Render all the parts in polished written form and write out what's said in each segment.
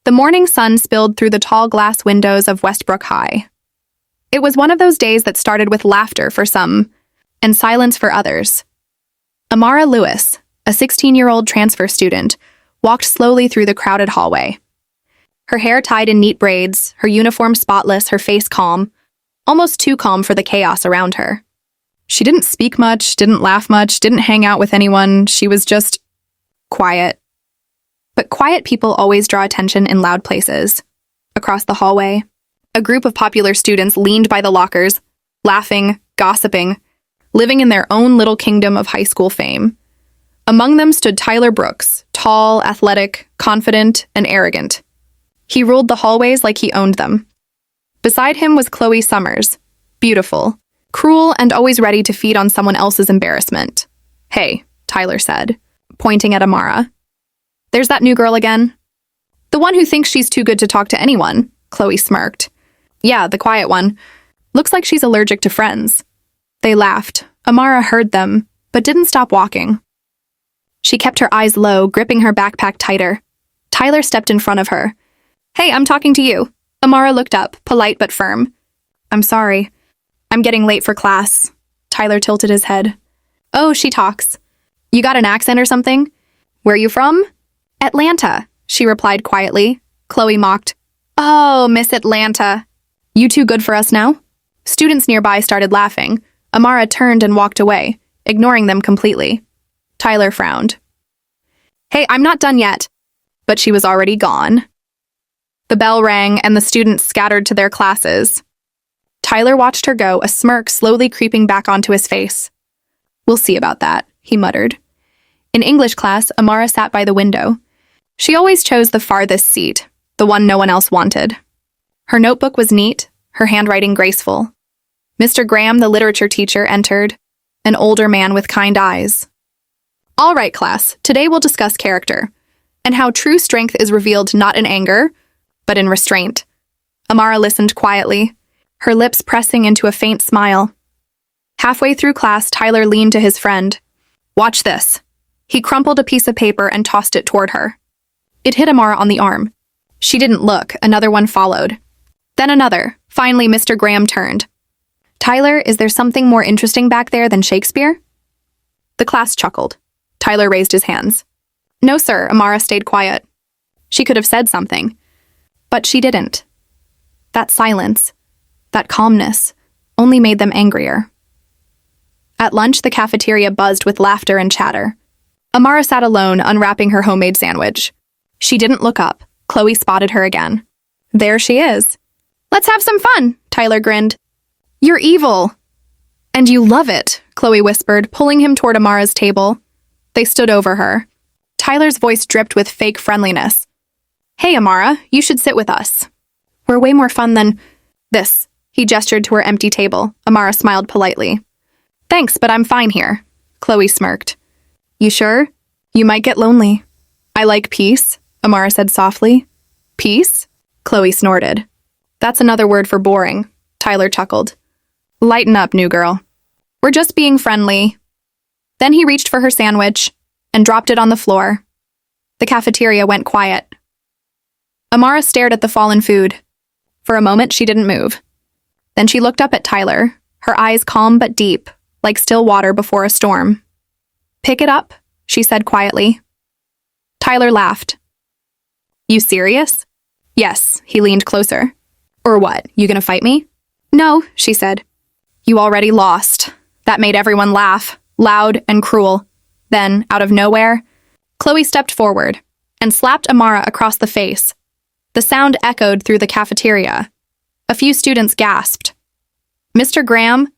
The morning sun spilled through the tall glass windows of Westbrook High. It was one of those days that started with laughter for some, and silence for others. Amara Lewis, a 16-year-old transfer student, walked slowly through the crowded hallway. Her hair tied in neat braids, her uniform spotless, her face calm, almost too calm for the chaos around her. She didn't speak much, didn't laugh much, didn't hang out with anyone. She was just quiet. But quiet people always draw attention in loud places. Across the hallway, a group of popular students leaned by the lockers, laughing, gossiping, living in their own little kingdom of high school fame. Among them stood Tyler Brooks, tall, athletic, confident, and arrogant. He ruled the hallways like he owned them. Beside him was Chloe Summers, beautiful, cruel, and always ready to feed on someone else's embarrassment. "Hey," Tyler said, pointing at Amara. "There's that new girl again." "The one who thinks she's too good to talk to anyone," Chloe smirked. "Yeah, the quiet one. Looks like she's allergic to friends." They laughed. Amara heard them, but didn't stop walking. She kept her eyes low, gripping her backpack tighter. Tyler stepped in front of her. "Hey, I'm talking to you." Amara looked up, polite but firm. "I'm sorry. I'm getting late for class." Tyler tilted his head. "Oh, she talks. You got an accent or something? Where you from?" "Atlanta," she replied quietly. Chloe mocked. "Oh, Miss Atlanta. You too good for us now?" Students nearby started laughing. Amara turned and walked away, ignoring them completely. Tyler frowned. "Hey, I'm not done yet." But she was already gone. The bell rang and the students scattered to their classes. Tyler watched her go, a smirk slowly creeping back onto his face. "We'll see about that," he muttered. In English class, Amara sat by the window. She always chose the farthest seat, the one no one else wanted. Her notebook was neat, her handwriting graceful. Mr. Graham, the literature teacher, entered, an older man with kind eyes. "All right, class, today we'll discuss character, and how true strength is revealed not in anger, but in restraint." Amara listened quietly, her lips pressing into a faint smile. Halfway through class, Tyler leaned to his friend. "Watch this." He crumpled a piece of paper and tossed it toward her. It hit Amara on the arm. She didn't look. Another one followed. Then another. Finally, Mr. Graham turned. "Tyler, is there something more interesting back there than Shakespeare?" The class chuckled. Tyler raised his hands. "No, sir." Amara stayed quiet. She could have said something, but she didn't. That silence, that calmness, only made them angrier. At lunch, the cafeteria buzzed with laughter and chatter. Amara sat alone, unwrapping her homemade sandwich. She didn't look up. Chloe spotted her again. "There she is." "Let's have some fun," Tyler grinned. "You're evil." "And you love it," Chloe whispered, pulling him toward Amara's table. They stood over her. Tyler's voice dripped with fake friendliness. "Hey, Amara, you should sit with us. We're way more fun than this." He gestured to her empty table. Amara smiled politely. "Thanks, but I'm fine here." Chloe smirked. "You sure? You might get lonely." "I like peace," Amara said softly. "Peace?" Chloe snorted. "That's another word for boring," Tyler chuckled. "Lighten up, new girl. We're just being friendly." Then he reached for her sandwich and dropped it on the floor. The cafeteria went quiet. Amara stared at the fallen food. For a moment, she didn't move. Then she looked up at Tyler, her eyes calm but deep, like still water before a storm. "Pick it up," she said quietly. Tyler laughed. "You serious?" "Yes," he leaned closer. "Or what, you gonna fight me?" "No," she said. "You already lost." That made everyone laugh, loud and cruel. Then, out of nowhere, Chloe stepped forward and slapped Amara across the face. The sound echoed through the cafeteria. A few students gasped. Mr. Graham,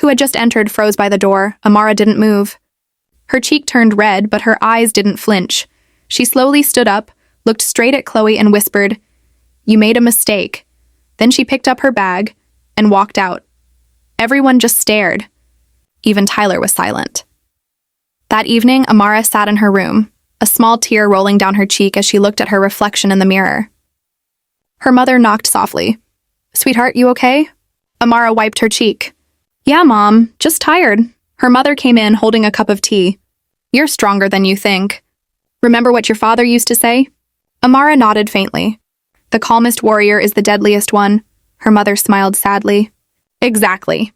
who had just entered, froze by the door. Amara didn't move. Her cheek turned red, but her eyes didn't flinch. She slowly stood up, looked straight at Chloe and whispered, "You made a mistake." Then she picked up her bag and walked out. Everyone just stared. Even Tyler was silent. That evening, Amara sat in her room, a small tear rolling down her cheek as she looked at her reflection in the mirror. Her mother knocked softly. "Sweetheart, you okay?" Amara wiped her cheek. "Yeah, Mom, just tired." Her mother came in holding a cup of tea. "You're stronger than you think. Remember what your father used to say? Amara nodded faintly. The calmest warrior is the deadliest one. Her mother smiled sadly. Exactly.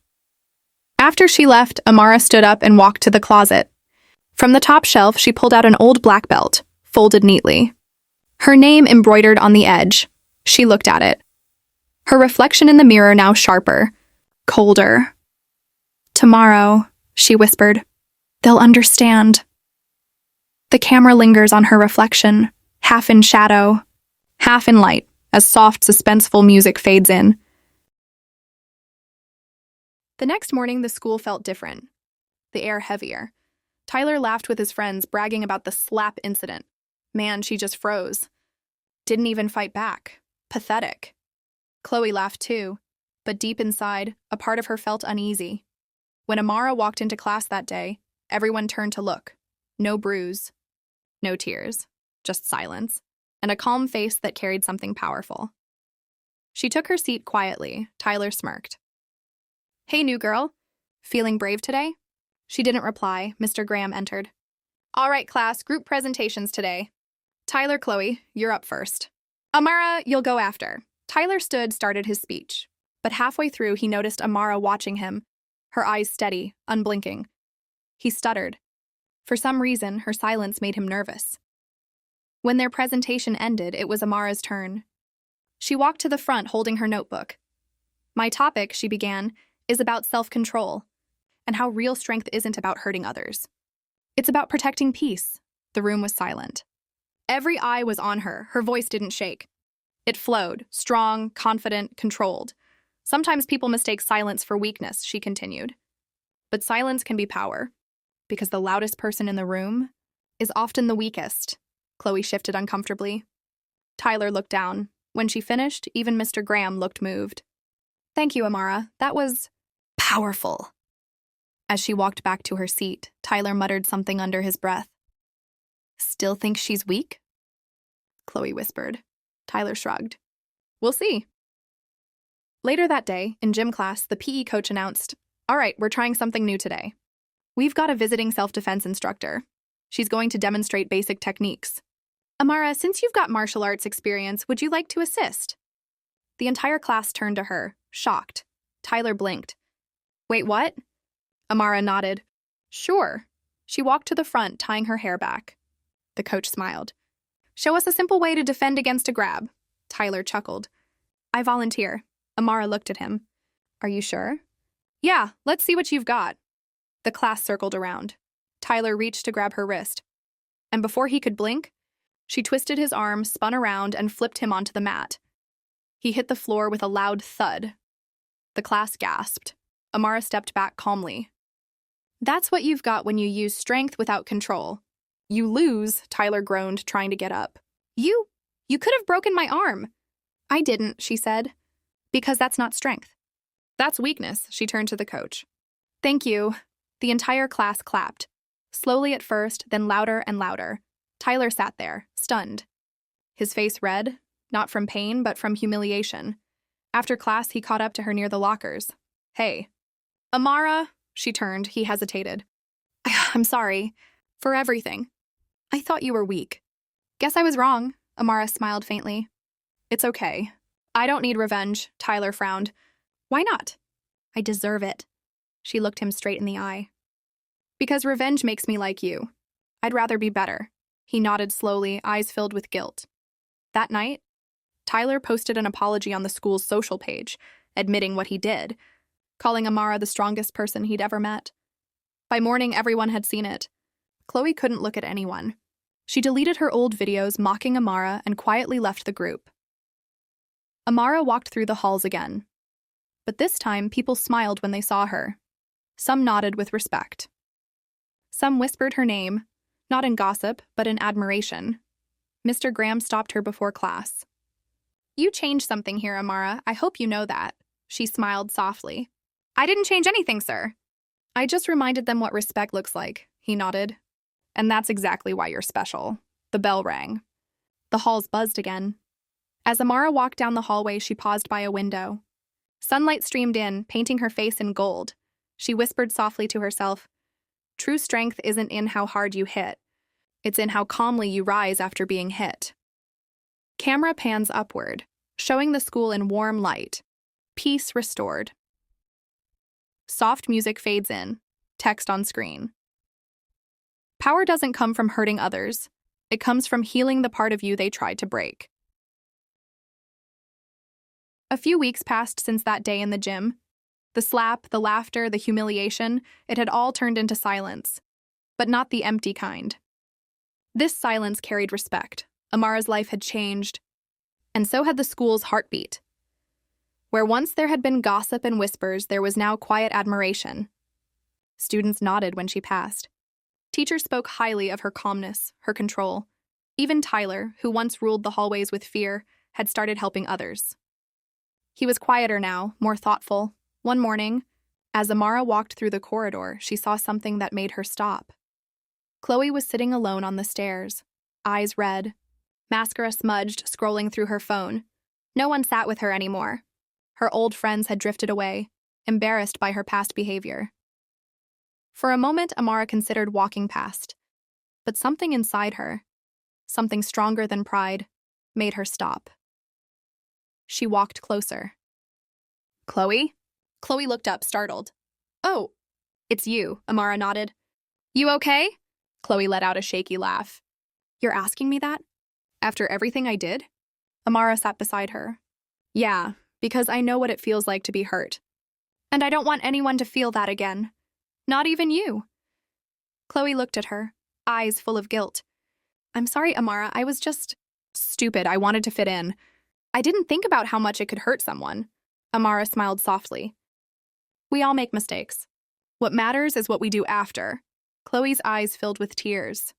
After she left, Amara stood up and walked to the closet. From the top shelf, she pulled out an old black belt, folded neatly. Her name embroidered on the edge. She looked at it. Her reflection in the mirror now sharper, colder. Tomorrow, she whispered, they'll understand. The camera lingers on her reflection, half in shadow, half in light, as soft, suspenseful music fades in. The next morning, the school felt different, the air heavier. Tyler laughed with his friends, bragging about the slap incident. Man, she just froze. Didn't even fight back. Pathetic. Chloe laughed too, but deep inside, a part of her felt uneasy. When Amara walked into class that day, everyone turned to look. No bruise, no tears, just silence, and a calm face that carried something powerful. She took her seat quietly. Tyler smirked. Hey, new girl. Feeling brave today? She didn't reply. Mr. Graham entered. All right, class, group presentations today. Tyler, Chloe, you're up first. Amara, you'll go after. Tyler started his speech, but halfway through he noticed Amara watching him, her eyes steady, unblinking. He stuttered. For some reason, her silence made him nervous. When their presentation ended, it was Amara's turn. She walked to the front holding her notebook. My topic, she began, is about self-control, and how real strength isn't about hurting others. It's about protecting peace. The room was silent. Every eye was on her. Her voice didn't shake. It flowed, strong, confident, controlled. Sometimes people mistake silence for weakness, she continued. But silence can be power, because the loudest person in the room is often the weakest. Chloe shifted uncomfortably. Tyler looked down. When she finished, even Mr. Graham looked moved. Thank you, Amara. That was powerful. As she walked back to her seat, Tyler muttered something under his breath. Still think she's weak? Chloe whispered. Tyler shrugged. We'll see. Later that day, in gym class, the PE coach announced, all right, we're trying something new today. We've got a visiting self-defense instructor. She's going to demonstrate basic techniques. Amara, since you've got martial arts experience, would you like to assist? The entire class turned to her, shocked. Tyler blinked. Wait, what? Amara nodded. Sure. She walked to the front, tying her hair back. The coach smiled. Show us a simple way to defend against a grab. Tyler chuckled. I volunteer. Amara looked at him. Are you sure? Yeah, let's see what you've got. The class circled around. Tyler reached to grab her wrist. And before he could blink, she twisted his arm, spun around, and flipped him onto the mat. He hit the floor with a loud thud. The class gasped. Amara stepped back calmly. That's what you've got when you use strength without control. You lose, Tyler groaned, trying to get up. You could have broken my arm. I didn't, she said. Because that's not strength. That's weakness, she turned to the coach. Thank you. The entire class clapped. Slowly at first, then louder and louder. Tyler sat there, stunned. His face red, not from pain, but from humiliation. After class, he caught up to her near the lockers. Hey. Amara, she turned. He hesitated. I'm sorry. For everything. I thought you were weak. Guess I was wrong, Amara smiled faintly. It's okay. I don't need revenge, Tyler frowned. Why not? I deserve it. She looked him straight in the eye. Because revenge makes me like you. I'd rather be better. He nodded slowly, eyes filled with guilt. That night, Tyler posted an apology on the school's social page, admitting what he did, calling Amara the strongest person he'd ever met. By morning, everyone had seen it. Chloe couldn't look at anyone. She deleted her old videos mocking Amara and quietly left the group. Amara walked through the halls again. But this time, people smiled when they saw her. Some nodded with respect. Some whispered her name, not in gossip, but in admiration. Mr. Graham stopped her before class. You changed something here, Amara. I hope you know that. She smiled softly. I didn't change anything, sir. I just reminded them what respect looks like, he nodded. And that's exactly why you're special. The bell rang. The halls buzzed again. As Amara walked down the hallway, she paused by a window. Sunlight streamed in, painting her face in gold. She whispered softly to herself, true strength isn't in how hard you hit. It's in how calmly you rise after being hit. Camera pans upward, showing the school in warm light. Peace restored. Soft music fades in. Text on screen. Power doesn't come from hurting others. It comes from healing the part of you they tried to break. A few weeks passed since that day in the gym. The slap, the laughter, the humiliation, it had all turned into silence. But not the empty kind. This silence carried respect. Amara's life had changed. And so had the school's heartbeat. Where once there had been gossip and whispers, there was now quiet admiration. Students nodded when she passed. Teachers spoke highly of her calmness, her control. Even Tyler, who once ruled the hallways with fear, had started helping others. He was quieter now, more thoughtful. One morning, as Amara walked through the corridor, she saw something that made her stop. Chloe was sitting alone on the stairs, eyes red, mascara smudged, scrolling through her phone. No one sat with her anymore. Her old friends had drifted away, embarrassed by her past behavior. For a moment, Amara considered walking past. But something inside her, something stronger than pride, made her stop. She walked closer. "Chloe?" Chloe looked up, startled. "Oh, it's you," Amara nodded. "You okay?" Chloe let out a shaky laugh. "You're asking me that? After everything I did?" Amara sat beside her. "Yeah, because I know what it feels like to be hurt. And I don't want anyone to feel that again. Not even you." Chloe looked at her, eyes full of guilt. "I'm sorry, Amara, I was just stupid. I wanted to fit in. I didn't think about how much it could hurt someone." Amara smiled softly. "We all make mistakes. What matters is what we do after." Chloe's eyes filled with tears.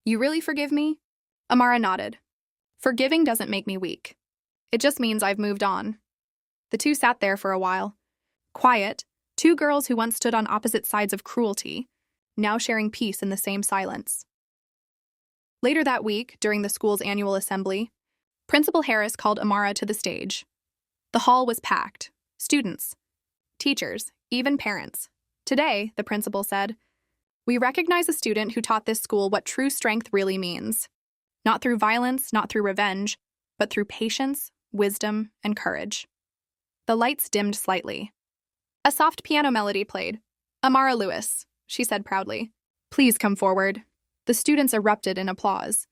"You really forgive me?" Amara nodded. "Forgiving doesn't make me weak. It just means I've moved on." The two sat there for a while. Quiet, two girls who once stood on opposite sides of cruelty, now sharing peace in the same silence. Later that week, during the school's annual assembly, Principal Harris called Amara to the stage. The hall was packed. Students, teachers, even parents. "Today," the principal said, "we recognize a student who taught this school what true strength really means. Not through violence, not through revenge, but through patience, wisdom, and courage." The lights dimmed slightly. A soft piano melody played. "Amara Lewis," she said proudly. "Please come forward." The students erupted in applause.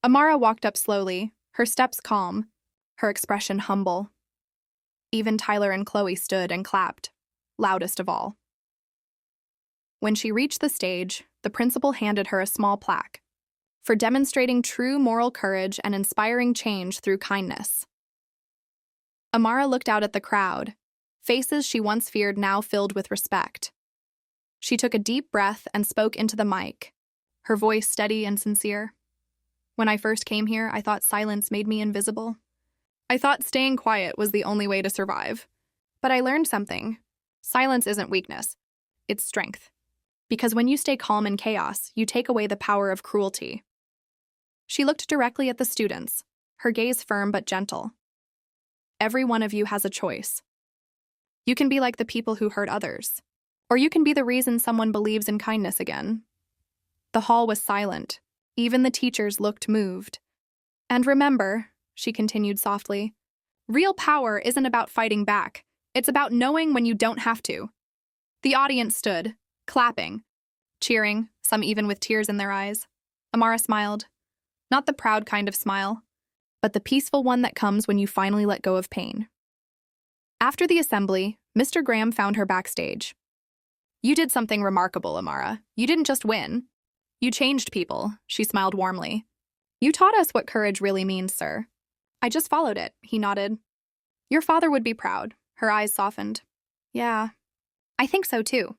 Amara walked up slowly, her steps calm, her expression humble. Even Tyler and Chloe stood and clapped, loudest of all. When she reached the stage, the principal handed her a small plaque for demonstrating true moral courage and inspiring change through kindness. Amara looked out at the crowd, faces she once feared now filled with respect. She took a deep breath and spoke into the mic, her voice steady and sincere. "When I first came here, I thought silence made me invisible. I thought staying quiet was the only way to survive. But I learned something. Silence isn't weakness. It's strength. Because when you stay calm in chaos, you take away the power of cruelty." She looked directly at the students, her gaze firm but gentle. "Every one of you has a choice. You can be like the people who hurt others, or you can be the reason someone believes in kindness again." The hall was silent. Even the teachers looked moved. "And remember," she continued softly, "real power isn't about fighting back. It's about knowing when you don't have to." The audience stood, clapping, cheering, some even with tears in their eyes. Amara smiled. Not the proud kind of smile, but the peaceful one that comes when you finally let go of pain. After the assembly, Mr. Graham found her backstage. "You did something remarkable, Amara. You didn't just win. You changed people," she smiled warmly. "You taught us what courage really means, sir." "I just followed it," he nodded. "Your father would be proud." Her eyes softened. "Yeah, I think so too."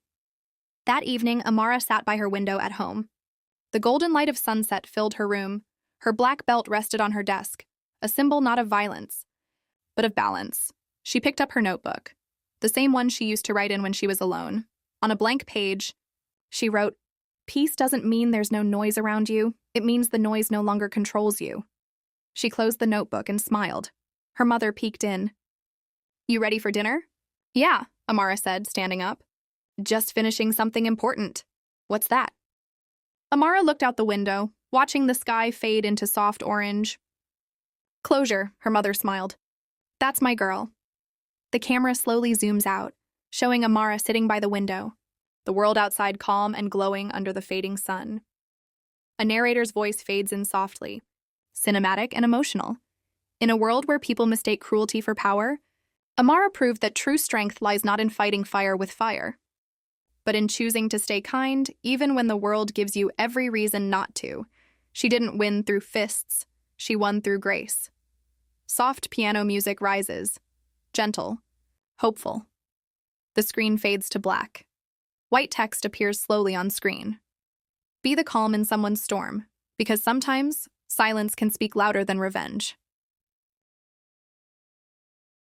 That evening, Amara sat by her window at home. The golden light of sunset filled her room. Her black belt rested on her desk, a symbol not of violence, but of balance. She picked up her notebook, the same one she used to write in when she was alone. On a blank page, she wrote, "Peace doesn't mean there's no noise around you. It means the noise no longer controls you." She closed the notebook and smiled. Her mother peeked in. "You ready for dinner?" "Yeah," Amara said, standing up. "Just finishing something important." "What's that?" Amara looked out the window, watching the sky fade into soft orange. Closure, her mother smiled. That's my girl. The camera slowly zooms out, showing Amara sitting by the window, the world outside calm and glowing under the fading sun. A narrator's voice fades in softly, cinematic and emotional. In a world where people mistake cruelty for power, Amara proved that true strength lies not in fighting fire with fire, but in choosing to stay kind even when the world gives you every reason not to. She didn't win through fists, she won through grace. Soft piano music rises, gentle, hopeful. The screen fades to black. White text appears slowly on screen. Be the calm in someone's storm, because sometimes silence can speak louder than revenge.